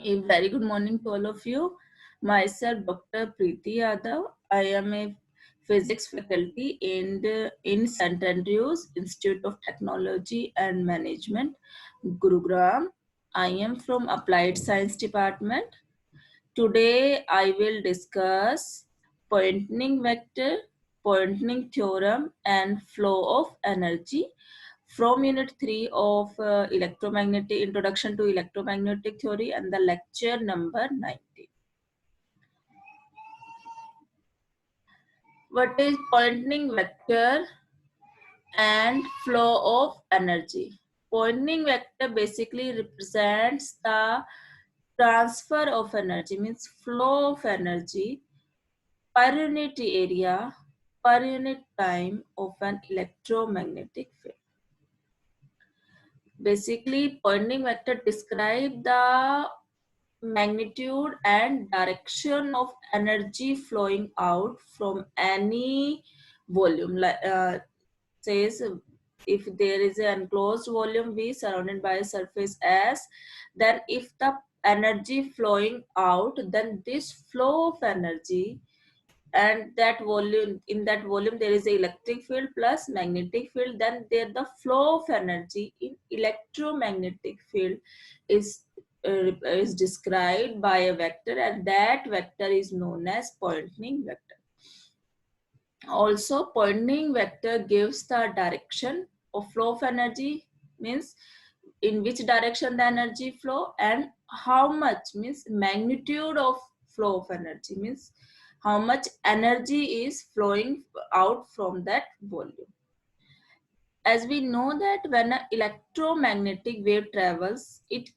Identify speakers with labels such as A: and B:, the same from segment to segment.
A: A very good morning to all of you. Myself, Dr. Preeti Yadav. I am a physics faculty in St. Andrews Institute of Technology and Management, Gurugram. I am from Applied Science Department. Today, I will discuss Poynting vector, Poynting theorem, and flow of energy from Unit 3 of Electromagnetic Introduction to Electromagnetic Theory and the lecture number 90. What is Poynting vector and flow of energy? Poynting vector basically represents the transfer of energy, means flow of energy per unit area per unit time of an electromagnetic field. Basically, Poynting vector describe the magnitude and direction of energy flowing out from any volume. Says if there is an enclosed volume V surrounded by a surface S, then if the energy flowing out, then this flow of energy and that volume, in that volume there is an electric field plus magnetic field, then there the flow of energy in electromagnetic field is described by a vector, and that vector is known as Poynting vector. Also, Poynting vector gives the direction of flow of energy, means in which direction the energy flow, and how much, means magnitude of flow of energy, means how much energy is flowing out from that volume. As we know that when an electromagnetic wave travels, it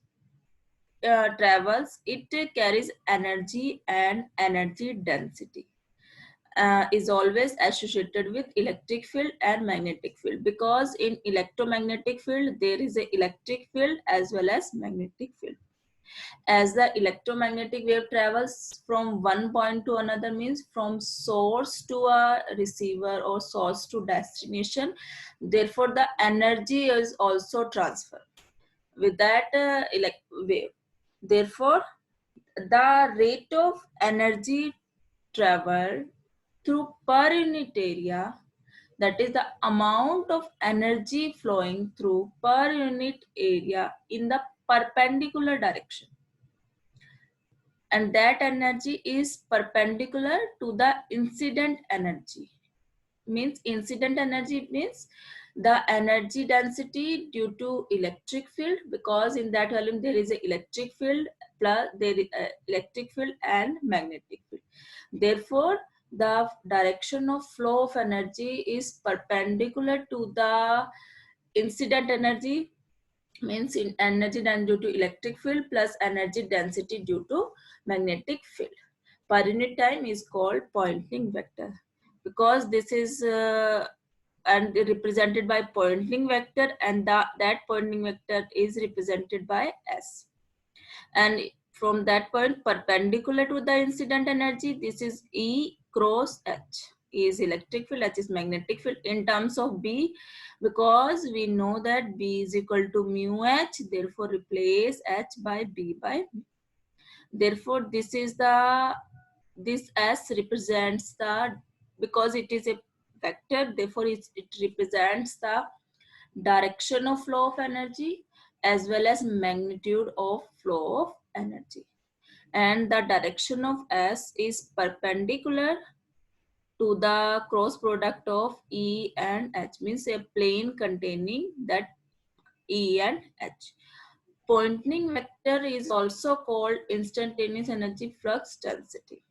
A: carries energy, and energy density is always associated with electric field and magnetic field, because in electromagnetic field there is a electric field as well as magnetic field. As the electromagnetic wave travels from one point to another, means from source to a receiver or source to destination, therefore the energy is also transferred with that wave. Therefore, the rate of energy travel through per unit area, that is the amount of energy flowing through per unit area in the perpendicular direction, and that energy is perpendicular to the incident energy. Means incident energy means the energy density due to electric field, because in that volume there is an electric field plus there is electric field and magnetic field. Therefore, the direction of flow of energy is perpendicular to the incident energy, means in energy due to electric field plus energy density due to magnetic field. Per unit time is called Poynting vector, because this is and represented by Poynting vector, and that Poynting vector is represented by S. And from that point perpendicular to the incident energy, this is E cross H. E is electric field, H is magnetic field in terms of B, because we know that B is equal to mu H, therefore replace H by B by mu. Therefore, this S represents the, because it is a vector, therefore it represents the direction of flow of energy as well as magnitude of flow of energy. And the direction of S is perpendicular to the cross product of E and H, means a plane containing that E and H. Poynting vector is also called instantaneous energy flux density.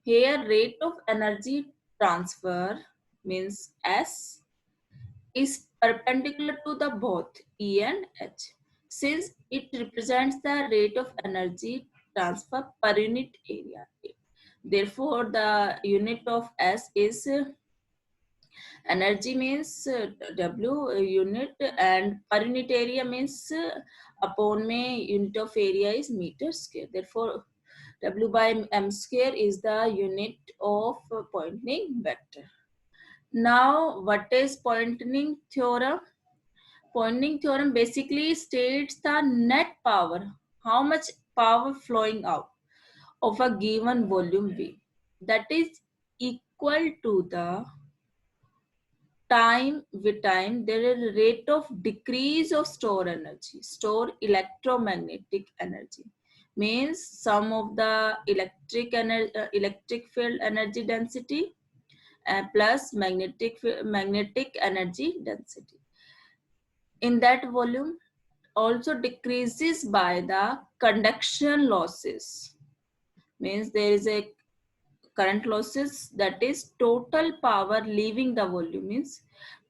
A: Here rate of energy transfer, means S, is perpendicular to the both E and H, since it represents the rate of energy transfer per unit area. Therefore, the unit of S is energy, means W unit, and per unit area means upon में unit of area is meter square. Therefore, W by m square is the unit of Poynting vector. Now, what is Poynting theorem? Poynting theorem basically states the net power, how much power flowing out of a given volume V, that is equal to the time with time there is a rate of decrease of store energy, store electromagnetic energy, means sum of the electric field energy density plus magnetic energy density in that volume also decreases by the conduction losses, means there is a current losses, that is total power leaving the volume, means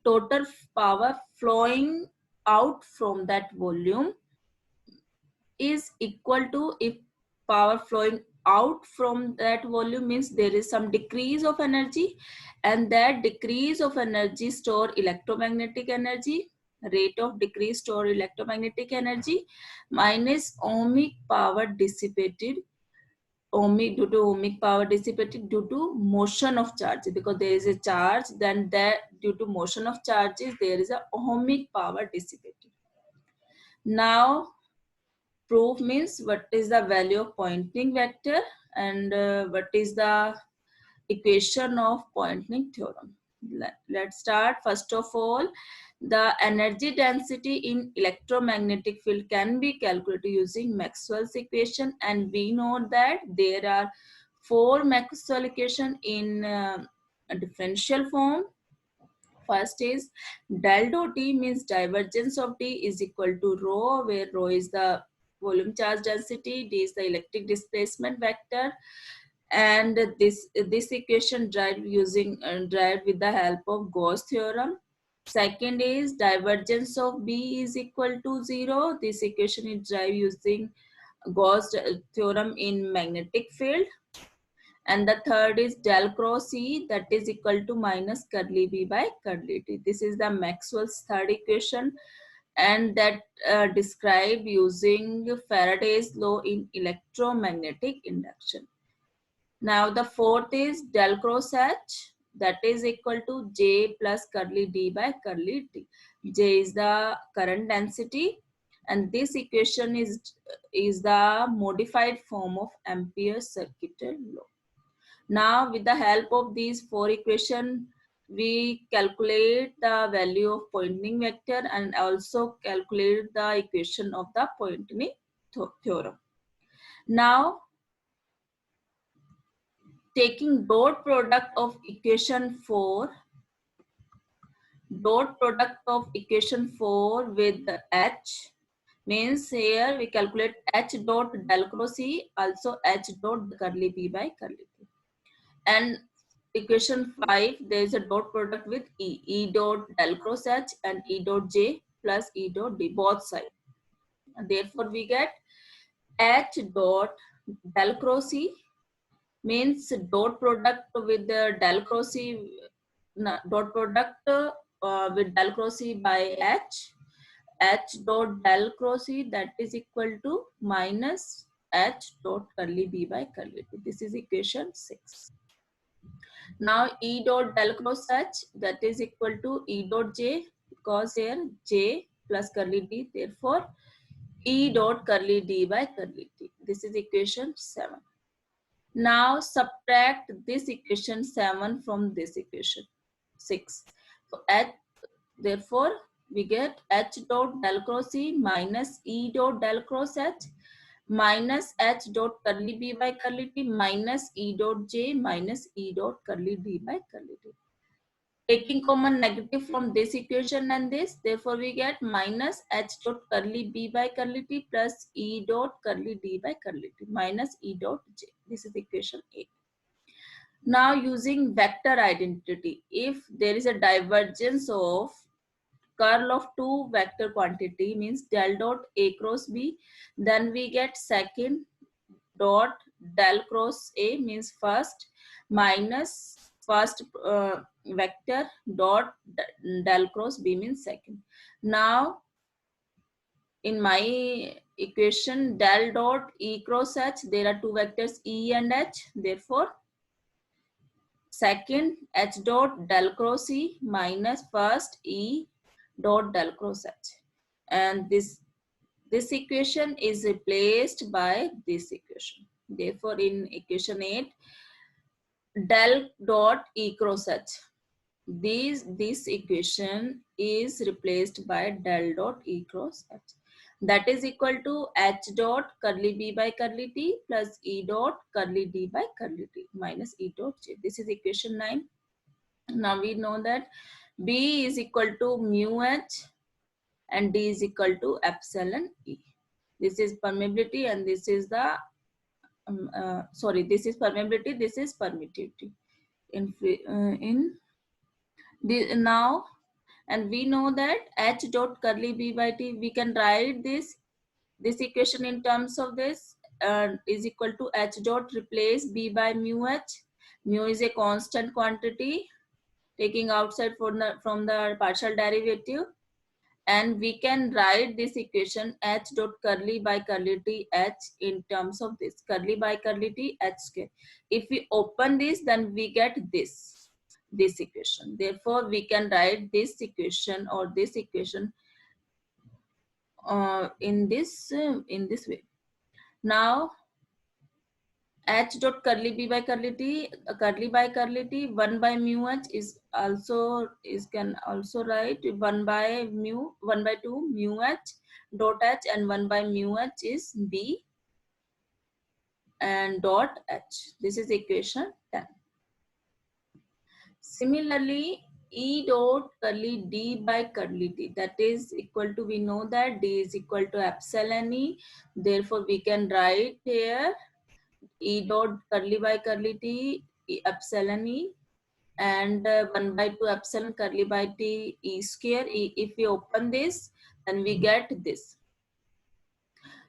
A: total power flowing out from that volume is equal to, if power flowing out from that volume means there is some decrease of energy, and that decrease of energy store electromagnetic energy, rate of decrease store electromagnetic energy minus ohmic power dissipated, ohmic due to ohmic power dissipated due to motion of charge, because there is a charge, then that due to motion of charges there is a ohmic power dissipated. Now proof means what is the value of Poynting vector and what is the equation of Poynting theorem. Let's start. First of all, the energy density in electromagnetic field can be calculated using Maxwell's equation, and we know that there are 4 Maxwell equation in a differential form. First is del dot D means divergence of D is equal to rho, where rho is the volume charge density, D is the electric displacement vector, and this equation derived with the help of Gauss theorem. Second is divergence of B is equal to 0. This equation is derived using Gauss theorem in magnetic field. And the third is del cross E, that is equal to minus curly B by curly T. This is the Maxwell's third equation, and that described using Faraday's law in electromagnetic induction. Now the fourth is del cross H, that is equal to J plus curly D by curly T. J is the current density, and this equation is the modified form of Ampere's circuited law. Now with the help of these 4 equations, we calculate the value of Poynting vector and also calculate the equation of the Poynting theorem. Now taking dot product of equation 4 with the H, means here we calculate H dot del cross E, also H dot curly B by curly T. And equation 5, there is a dot product with E dot del cross H and E dot J plus E dot D, both sides. And therefore, we get H dot del cross E means dot product with the del cross E, dot product with del cross E by H dot del cross E, that is equal to minus H dot curly B by curly T. This is equation 6. Now E dot del cross H, that is equal to E dot J, because here J plus curly D, therefore E dot curly D by curly T. This is equation 7. Now subtract this equation 7 from this equation 6. So therefore we get H dot del cross E minus E dot del cross H minus H dot curly B by curly T minus E dot J minus E dot curly D by curly T. Taking common negative from this equation and this, therefore we get minus H dot curly B by curly T plus E dot curly D by curly T minus E dot J. This is equation 8. Now using vector identity, if there is a divergence of curl of 2 vector quantity, means del dot A cross B, then we get second dot del cross A, means first, minus first vector dot del cross B, means second. Now in my equation del dot E cross H, there are 2 vectors E and H, therefore second H dot del cross E minus first E dot del cross H, and this this equation is replaced by this equation. Therefore, in equation 8, del dot E cross H. This equation is replaced by del dot E cross H. That is equal to H dot curly B by curly T plus E dot curly D by curly T minus E dot J. This is equation 9. Now we know that B is equal to mu H and D is equal to epsilon E. This is permeability and this is the this is permeability, this is permittivity. Now, and we know that H dot curly B by T, we can write this equation in terms of this is equal to H dot replace B by mu H. Mu is a constant quantity taking outside from the partial derivative, and we can write this equation H dot curly by curly T H in terms of this curly by curly T H square. If we open this, then we get this equation. Therefore, we can write this equation or this equation in this way. Now, H dot curly B by curly T, curly by curly T, 1 by mu H can also write 1 by 2 mu H dot H, and 1 by mu H is B and dot H. This is equation 10. Similarly, E dot curly D by curly T, that is equal to, we know that D is equal to epsilon E. Therefore, we can write here E dot curly by curly T epsilon E and 1 by 2 epsilon curly by T E square. If we open this, then we get this.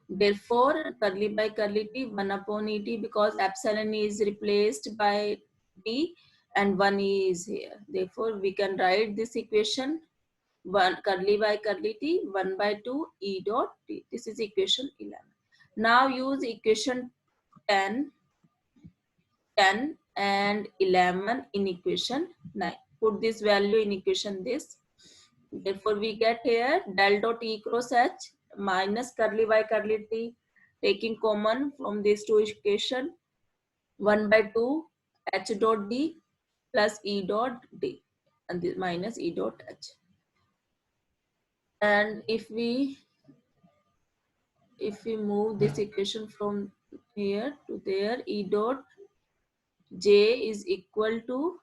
A: Therefore, curly by curly T 1 upon Et, because epsilon E is replaced by D and 1 E is here. Therefore, we can write this equation 1 curly by curly T 1 by 2 E dot T. This is equation 11. Now use equation 10 and 11 in equation 9. Put this value in equation this. Therefore, we get here del dot E cross H minus curly by curly T, taking common from these two equation, 1 by 2 H dot D plus E dot D and this minus E dot H. And if we move this equation from here to there, E dot J is equal to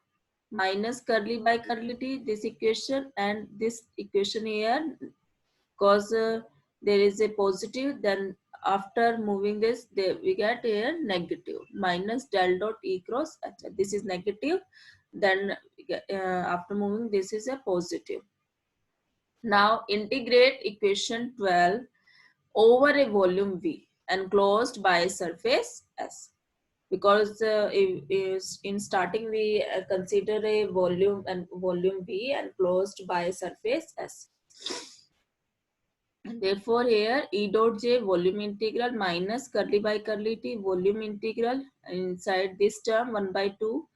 A: minus curly by curly T, this equation, and this equation here, because there is a positive, then after moving this, we get here negative minus del dot E cross H. This is negative, then after moving this is a positive. Now integrate equation 12 over a volume V enclosed by a surface S. Because in starting we consider a volume V enclosed by a surface S. Therefore, here E dot J volume integral minus curly by curly T volume integral inside this term 1 by 2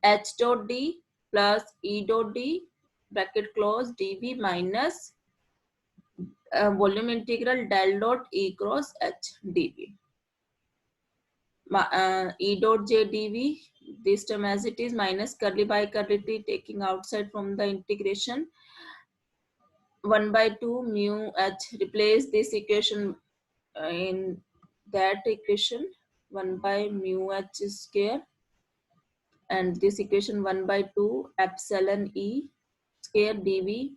A: H dot D plus E dot D bracket close dV minus volume integral del dot E cross H dV. E dot J dV, this term as it is, minus curly by curly T taking outside from the integration 1 by 2 mu H. Replace this equation in that equation 1 by mu H square, and this equation 1 by 2 epsilon E square dV.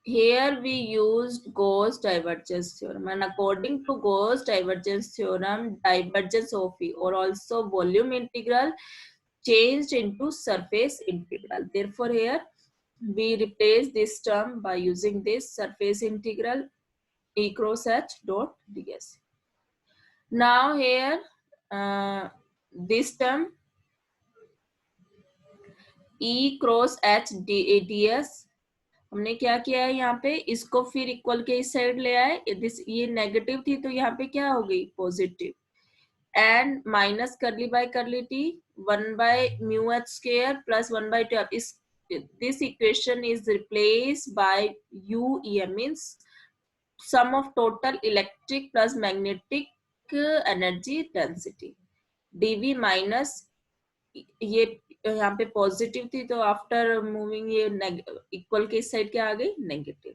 A: Here we used Gauss divergence theorem, and according to Gauss divergence theorem, divergence of E or also volume integral changed into surface integral. Therefore, here we replace this term by using this surface integral E cross H dot ds. Now here this term E cross H ds, हमने क्या किया है यहाँ पे, इसको फिर equal के इस साइड ले आए, ये नेगेटिव थी तो यहाँ पे क्या हो गई पॉजिटिव, एंड माइनस करली बाय करली T 1 by mu H square plus 1 by 2. This equation is replaced by UEM, means sum of total electric plus magnetic energy density. dv minus, ये यहाँ पे पॉजिटिव थी तो आफ्टर मूविंग ये equal के side क्या आ गई, negative.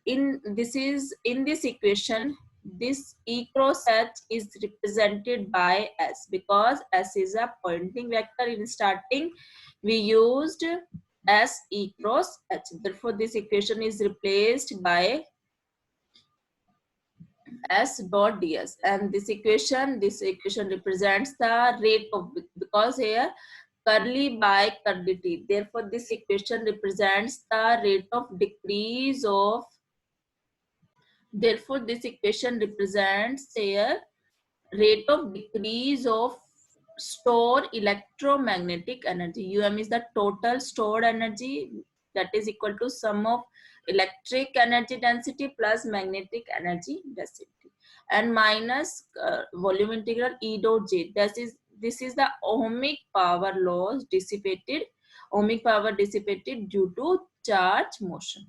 A: In this equation, this E cross H is represented by S because S is a pointing vector. In starting, we used S E cross H. Therefore, this equation is replaced by S dot ds, and this equation represents the rate of, because here curly by curly t. Therefore, this equation represents the rate of decrease of. Therefore, this equation represents a rate of decrease of stored electromagnetic energy. Um is the total stored energy, that is equal to sum of electric energy density plus magnetic energy density, and minus volume integral E dot J. This is the ohmic power loss dissipated, ohmic power dissipated due to charge motion.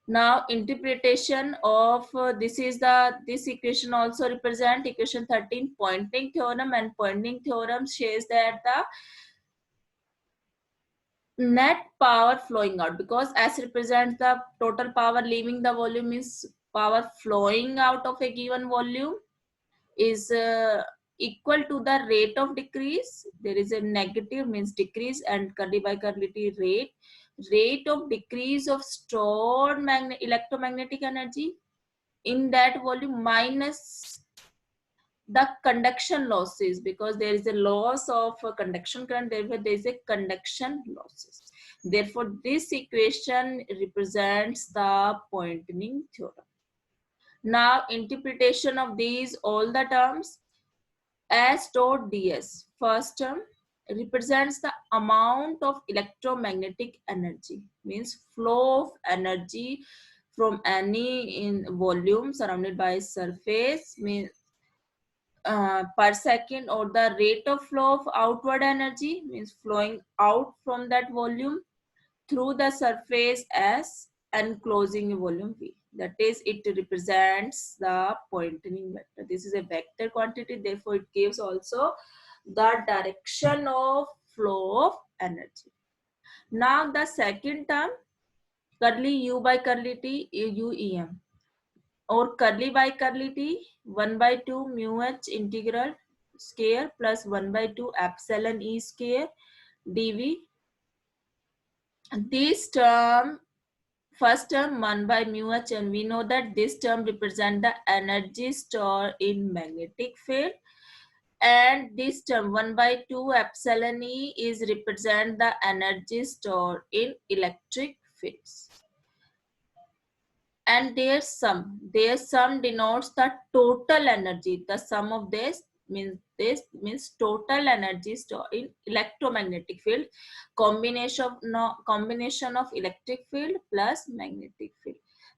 A: Now interpretation of this equation also represent equation 13 Poynting theorem, and Poynting theorem says that the net power flowing out, because S represents the total power leaving the volume, is power flowing out of a given volume, is equal to the rate of decrease. There is a negative, means decrease, and curly by curly t, rate of decrease of stored electromagnetic energy in that volume minus the conduction losses, because there is a loss of conduction current, therefore there is a conduction losses. Therefore, this equation represents the Poynting theorem. Now interpretation of these all the terms. S dot ds, first term, represents the amount of electromagnetic energy, means flow of energy from any in volume surrounded by surface, means per second, or the rate of flow of outward energy, means flowing out from that volume through the surface S and closing a volume V. That is, it represents the Poynting vector. This is a vector quantity, therefore it gives also the direction of flow of energy. Now the second term, curly U by curly T, UEM, or curly by curly T, 1 by 2 mu H integral square plus 1 by 2 epsilon E square dV. This term, first term 1 by mu H, and we know that this term represents the energy stored in magnetic field, and this term 1 by 2 epsilon E is represent the energy stored in electric fields. And their sum denotes the total energy. The sum of this means total energy stored in electromagnetic field, combination of electric field plus magnetic field.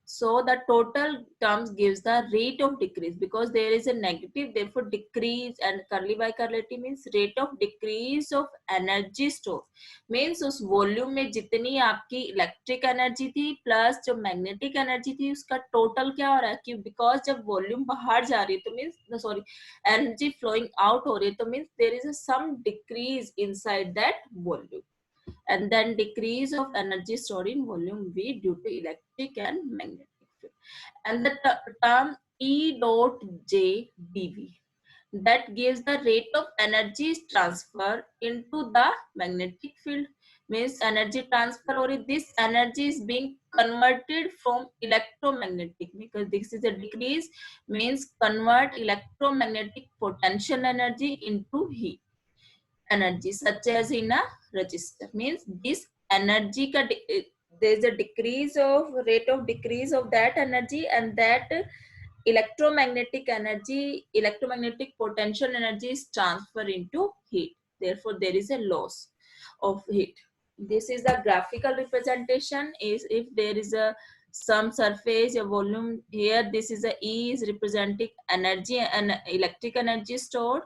A: So the total terms gives the rate of decrease, because there is a negative, therefore decrease, and curly by curly t means rate of decrease of energy stored, means उस volume में जितनी आपकी electric energy थी plus जो magnetic energy थी उसका total क्या हो रहा है, कि बिकॉज जब वॉल्यूम बाहर जा रही है तो means sorry energy flowing out हो रही है तो means there is some decrease inside that volume, and then decrease of energy stored in volume V due to electric and magnetic field. And the term E dot J dV, that gives the rate of energy transfer into the magnetic field, means energy transfer, or this energy is being converted from electromagnetic, because this is a decrease, means convert electromagnetic potential energy into heat energy, such as in a resistor, means this energy ka there is a decrease of rate of decrease of that energy, and that electromagnetic energy, electromagnetic potential energy is transferred into heat, therefore there is a loss of heat. This is the graphical representation. Is if there is a some surface, a volume here, this is a E is representing energy and electric energy stored,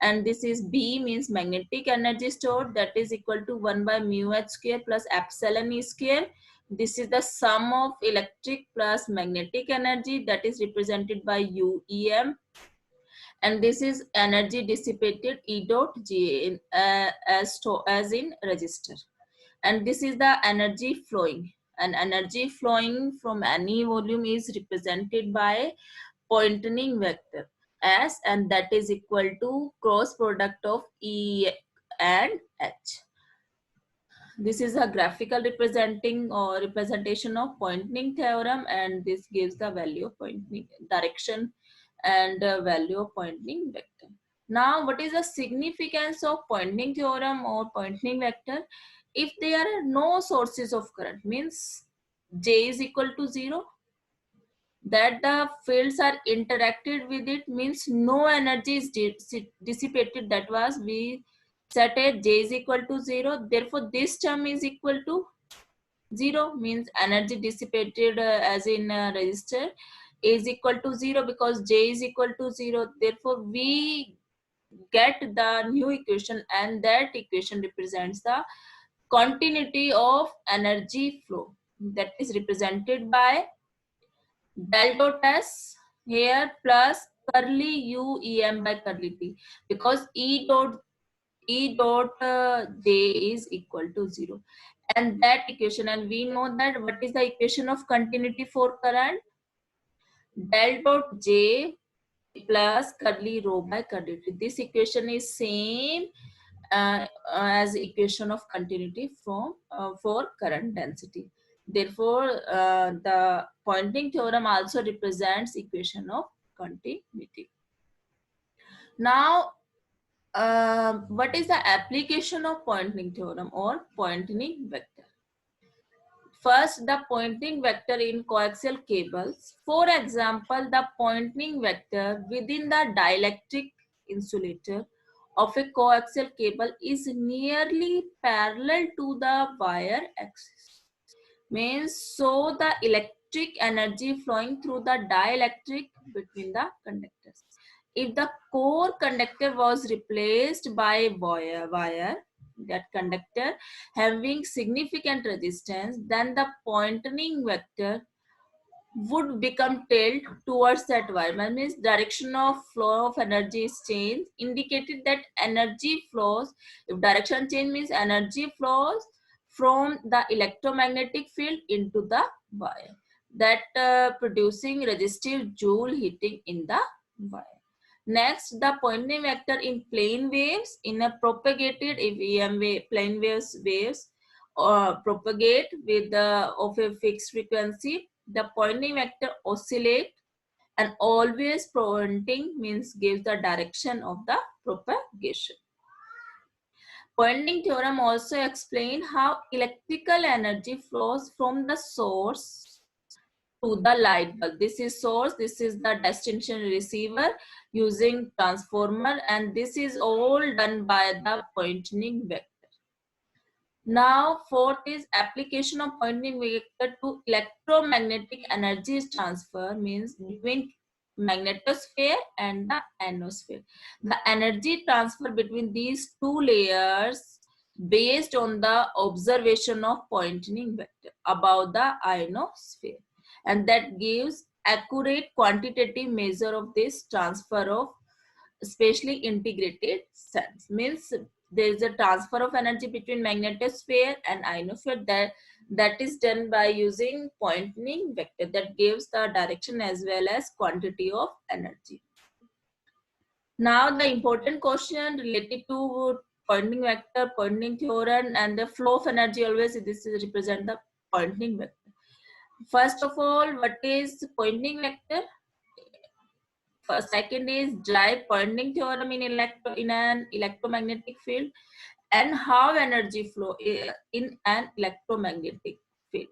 A: and this is B means magnetic energy stored, that is equal to 1 by mu H square plus epsilon E square This is the sum of electric plus magnetic energy that is represented by UEM, and this is energy dissipated E dot G in, as in resistor. And this is the energy flowing. And energy flowing from any volume is represented by Poynting vector S, and that is equal to cross product of E and H. This is a graphical representing or representation of Poynting theorem, and this gives the value of Poynting direction and value of Poynting vector. Now, what is the significance of Poynting theorem or Poynting vector? If there are no sources of current, means J is equal to 0, that the fields are interacted with it, means no energy is dissipated. That was we set a J is equal to 0. Therefore, this term is equal to 0, means energy dissipated as in resistor is equal to 0 because J is equal to 0. Therefore, we get the new equation, and that equation represents the continuity of energy flow, that is represented by del dot s here plus curly u em by curly t, because e dot j is equal to 0, and that equation, and we know that what is the equation of continuity for current? Del dot j plus curly rho by curly t. This equation is same as equation of continuity from for current density. Therefore, the Poynting theorem also represents equation of continuity. Now, what is the application of Poynting theorem or Poynting vector? First, the Poynting vector in coaxial cables. For example, the Poynting vector within the dielectric insulator of a coaxial cable is nearly parallel to the wire axis. Means, so the electric energy flowing through the dielectric between the conductors. If the core conductor was replaced by wire, that conductor having significant resistance, then the Poynting vector would become tilt towards that wire. That means direction of flow of energy is changed, indicated that energy flows. If direction change means energy flows from the electromagnetic field into the wire, that producing resistive Joule heating in the wire. Next, the Poynting vector in plane waves. In a propagated, if EM wave, plane waves propagate with the of a fixed frequency, the Poynting vector oscillate, and always pointing means gives the direction of the propagation. Poynting theorem also explain how electrical energy flows from the source to the light bulb. This is source, this is the destination receiver using transformer, and this is all done by the Poynting vector. Now, fourth is application of Poynting vector to electromagnetic energy transfer, means between magnetosphere and the ionosphere. The energy transfer between these two layers based on the observation of Poynting vector above the ionosphere, and that gives accurate quantitative measure of this transfer of spatially integrated sense. Means there is a transfer of energy between magnetosphere and ionosphere that is done by using Poynting vector, that gives the direction as well as quantity of energy. Now, the important question related to Poynting vector, Poynting theorem, and the flow of energy, always this is represent the Poynting vector. First of all, what is Poynting vector? First, second is derive Poynting theorem in an electromagnetic field, and how energy flow in an electromagnetic field.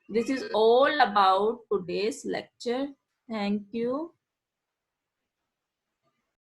A: This is all about today's lecture. Thank you.